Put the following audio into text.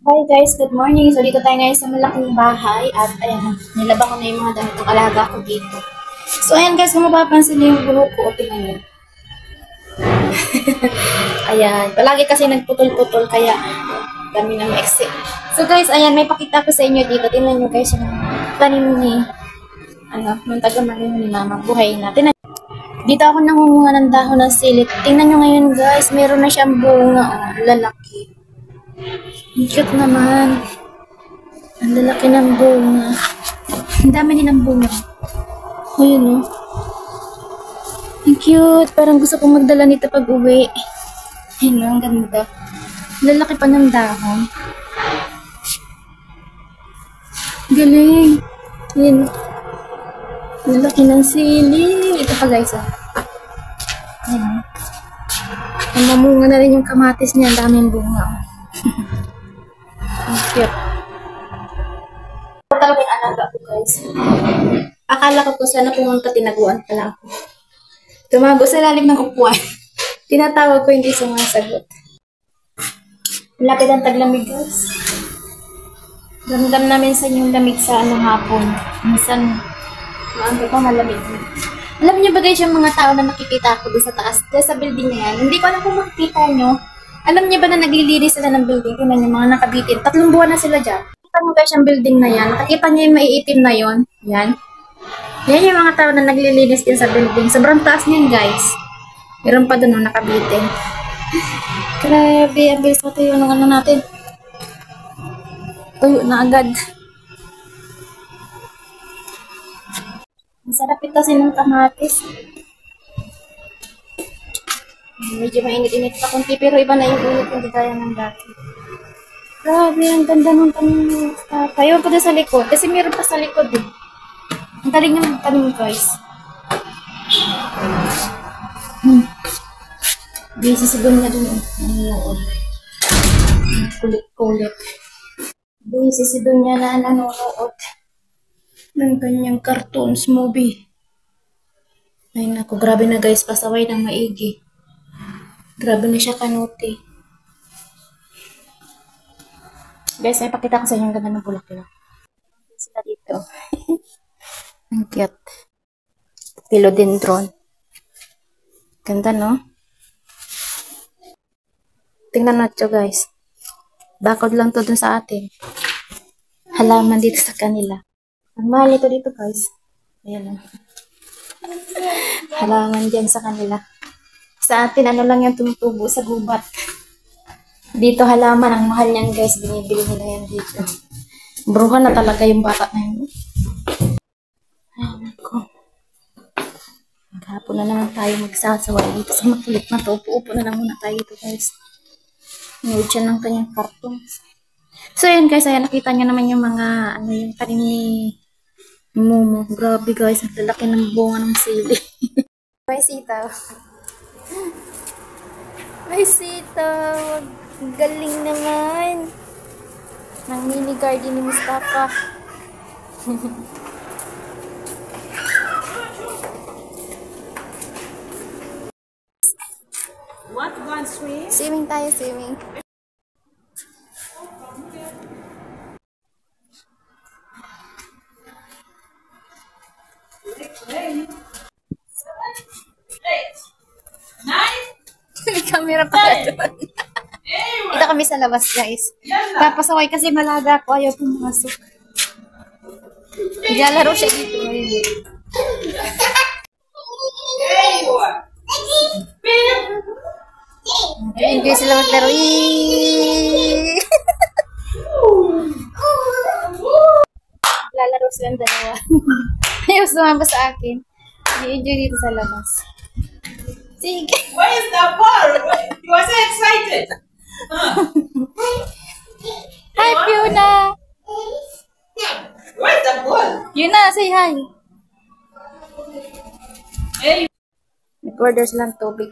Hi guys, good morning. So dito tayo ngayon sa malaking bahay at ayan, nilaba ko na yung mga damit ng alaga ko dito. So ayan guys, kung mapapansin niyo yung buhok ko, tingnan niyo. Ayan, palagi kasi nagputol-putol kaya dami ng exit. So guys, ayan, may pakita ko sa inyo dito. Tingnan niyo guys yung tanim ni ng taga-manin ni Mama. Buhay na. Tingnan. Dito ako nangunguha ng dahon ng silit. Tingnan niyo ngayon guys, meron na siyang bunga, lalaki. Ang cute naman. Ang lalaki ng bunga. Ang dami din ng bunga. O yun o. Ang cute. Parang gusto kong magdala nito pag uwi. Ayun o, ang ganda. Lalaki pa ng dahon. Galing. Ayun. Lalaki ng sili. Ito pa guys o. Ayun o. Ang mamunga na rin yung kamatis niya. Ang daming bunga o. Ang cute. Ito talaga yung alaga ko guys. Akala ko sana pumunta, tinaguan pala ako. Tumago sa lalim ng upuan. Tinatawag ko, hindi sumasagot. Lapit ang taglamig guys. Ramdam namin sa inyong lamig sa hapon. Minsan, maangga pa malamig na. Alam niyo ba guys yung mga tao na nakikita ko doon sa taas, doon sa building na yan? Hindi ko alam kung makikita nyo. Alam niyo ba na naglilinis sila ng building? Tingnan yung mga nakabitin. 3 buwan na sila dyan. Nakita niyo guys yung building na yan. Nakita niyo yung maiitim na yon. Yan. Yan yung mga tao na naglilinis din sa building. Sobrang taas niyan guys. Meron pa doon nakabitin. Grabe. Ang bilis na tayo ng natin. Tuyo na agad. Masarap ito ng kamatis. Medyo mainit-init pa konti pero iba na yung init, hindi kaya ng dati. Grabe, ang ganda ng tanim. Tayo ko doon sa likod. Kasi meron pa sa likod eh. Ang galing ng tanim guys. Busy si Donya doon. Kulit-kulit. Busy si Donya na nanonood ng kanyang cartoons movie. Ay naku, grabe na guys. Pasaway ng maigi. Grabe na siya kanuti. Guys, may pakita ko sa inyo ang ganda ng bulaklak. Sila dito. Ang cute. Philodendron. Ganda, no? Tingnan natin guys. Bakod lang to dun sa atin. Halaman dito sa kanila. Ang mahal ito dito guys. Ayan o. Halaman dyan sa kanila. Sa atin, ano lang yan tumutubo sa gubat. Dito halaman, ang mahal niyan guys. Binibili nila yan dito. Bruhan na talaga yung bata na yun. Ay, ko. Maghapon na naman tayo magsasaway dito sa makulit na to. Upo na lang muna tayo dito guys. Nanood siya ng kanyang cartoons. So yun guys, ayan nakita niyo naman yung mga yung tanim ni Momo. Grabe guys, ang lalaki ng bunga ng sili. May sitaw. May sitaw. Galing naman. Ng mini garden ni Mustafa. What one swim? Swimming tayo, swimming. May camera pa doon. Ito kami sa labas guys. Papasaway kasi malaga ako. Ayaw pumasok. Naglalaro siya dito. Enjoy sila maglaro. Lalaro silang dalawa. Ayaw sumamba sa akin. I-enjoy dito sa labas. Sige. Where is the ball? You are so excited. Hi, Fiona. Where's the ball? Fiona, say hi. Hey. Nag-order silang tubig.